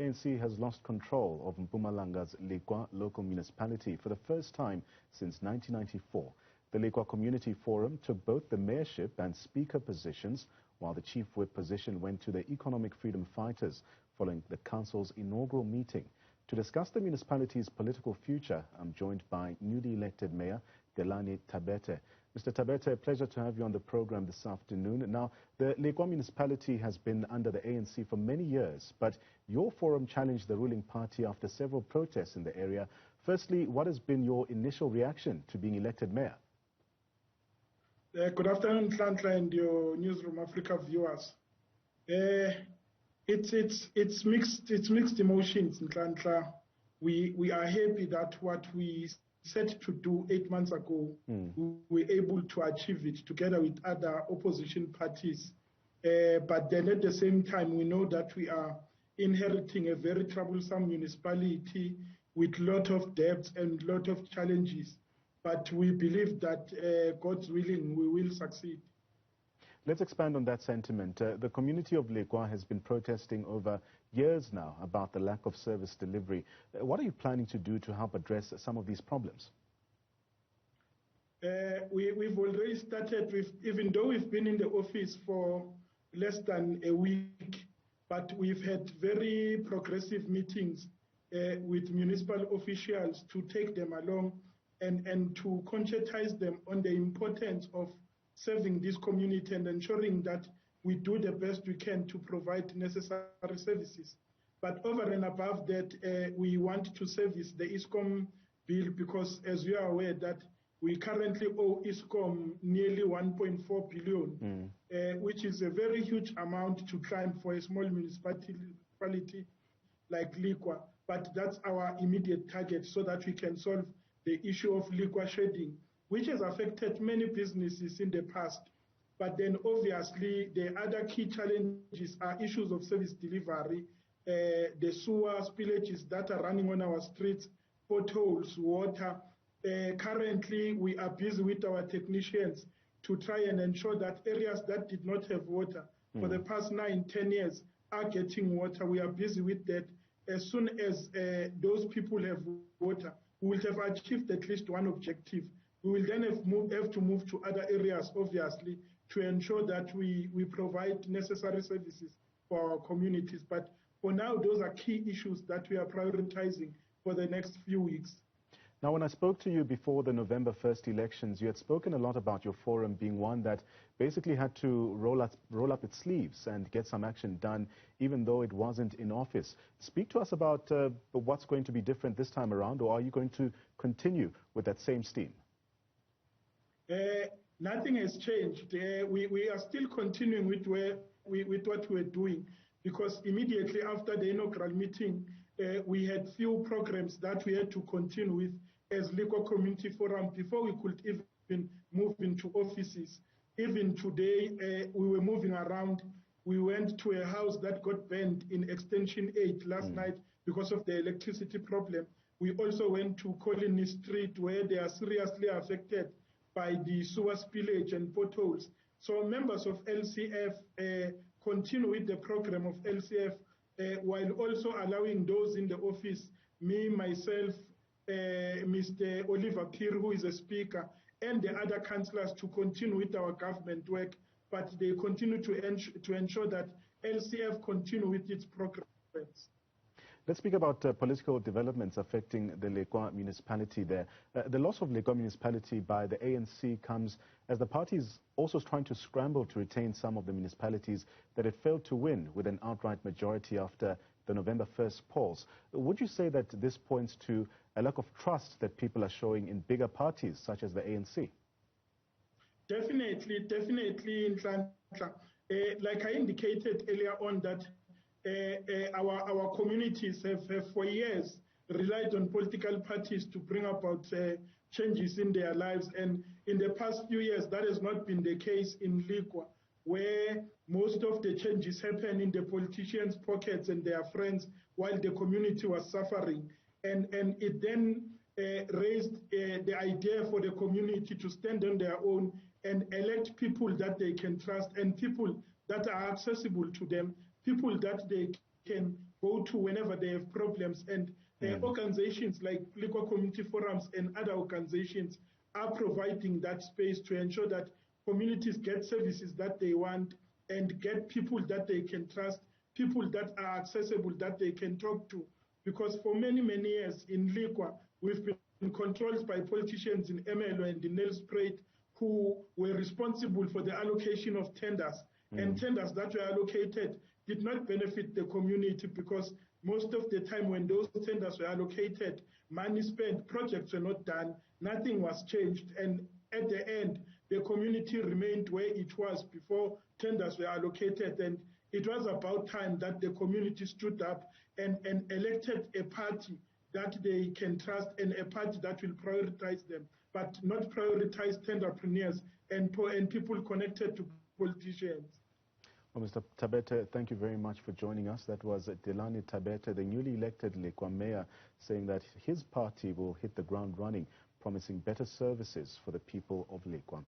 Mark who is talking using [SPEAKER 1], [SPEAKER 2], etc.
[SPEAKER 1] ANC has lost control of Mpumalanga's Lekwa Local Municipality for the first time since 1994. The Lekwa Community Forum took both the mayorship and speaker positions, while the chief whip position went to the economic freedom fighters following the council's inaugural meeting. To discuss the municipality's political future, I'm joined by newly elected Mayor Delane Thabethe. Mr. Thabethe, a pleasure to have you on the program this afternoon. Now, the Lekwa municipality has been under the ANC for many years, but your forum challenged the ruling party after several protests in the area. Firstly, what has been your initial reaction to being elected mayor?
[SPEAKER 2] Good afternoon, Nhlanhla, and your Newzroom Afrika viewers. It's mixed emotions, Nhlanhla. We are happy that what we set to do 8 months ago, we were able to achieve it together with other opposition parties. But then at the same time, we know that we are inheriting a very troublesome municipality with a lot of debts and a lot of challenges. But we believe that God's willing, we will succeed.
[SPEAKER 1] Let's expand on that sentiment. The community of Lekwa has been protesting over years now about the lack of service delivery. What are you planning to do to help address some of these problems?
[SPEAKER 2] We've already started with, even though we've been in the office for less than a week, but we've had very progressive meetings with municipal officials to take them along and to conscientize them on the importance of serving this community and ensuring that we do the best we can to provide necessary services. But over and above that, we want to service the ISCOM bill because, as you are aware, that we currently owe ISCOM nearly 1.4 billion, which is a very huge amount to climb for a small municipality like Lekwa. But that's our immediate target so that we can solve the issue of liquor shedding, which has affected many businesses in the past. But then obviously the other key challenges are issues of service delivery, the sewer spillages that are running on our streets, potholes, water. Currently we are busy with our technicians to try and ensure that areas that did not have water for the past 9-10 years are getting water. We are busy with that. As soon as those people have water, we will have achieved at least one objective. We will then have to move to other areas, obviously, to ensure that we provide necessary services for our communities. But for now, those are key issues that we are prioritizing for the next few weeks.
[SPEAKER 1] Now, when I spoke to you before the November 1st elections, you had spoken a lot about your forum being one that basically had to roll up its sleeves and get some action done, even though it wasn't in office. Speak to us about what's going to be different this time around, or are you going to continue with that same steam?
[SPEAKER 2] Nothing has changed. We are still continuing with what we're doing, because immediately after the inaugural meeting, we had few programs that we had to continue with as Lekwa Community Forum before we could even move into offices. Even today, we were moving around. We went to a house that got burned in Extension 8 last night because of the electricity problem. We also went to Colony Street, where they are seriously affected by the sewer spillage and potholes. So members of LCF continue with the program of LCF while also allowing those in the office, me, myself, Mr. Oliver Peer, who is a speaker, and the other councillors to continue with our government work, but they continue to ensure that LCF continue with its programs.
[SPEAKER 1] Let's speak about political developments affecting the Lekwa municipality there. The loss of Lekwa municipality by the ANC comes as the party is also trying to scramble to retain some of the municipalities that it failed to win with an outright majority after the November 1st polls. Would you say that this points to a lack of trust that people are showing in bigger parties such as the ANC?
[SPEAKER 2] Definitely, like I indicated earlier on, that our communities have for years relied on political parties to bring about changes in their lives. And in the past few years, that has not been the case in Lekwa, where most of the changes happen in the politicians' pockets and their friends while the community was suffering. And it then raised the idea for the community to stand on their own and elect people that they can trust and people that are accessible to them, people that they can go to whenever they have problems. And organizations like Lekwa Community Forums and other organizations are providing that space to ensure that communities get services that they want and get people that they can trust, people that are accessible, that they can talk to. Because for many, many years in Lekwa, we've been controlled by politicians in MLO and in Nelspruit who were responsible for the allocation of tenders. And tenders that were allocated did not benefit the community, because most of the time when those tenders were allocated, money spent, projects were not done, nothing was changed. And at the end, the community remained where it was before tenders were allocated. And it was about time that the community stood up and elected a party that they can trust and a party that will prioritize them, but not prioritize tenderpreneurs and people connected to politicians.
[SPEAKER 1] Well, Mr. Thabethe, thank you very much for joining us. That was Delane Thabethe, the newly elected Lekwa mayor, saying that his party will hit the ground running, promising better services for the people of Lekwa.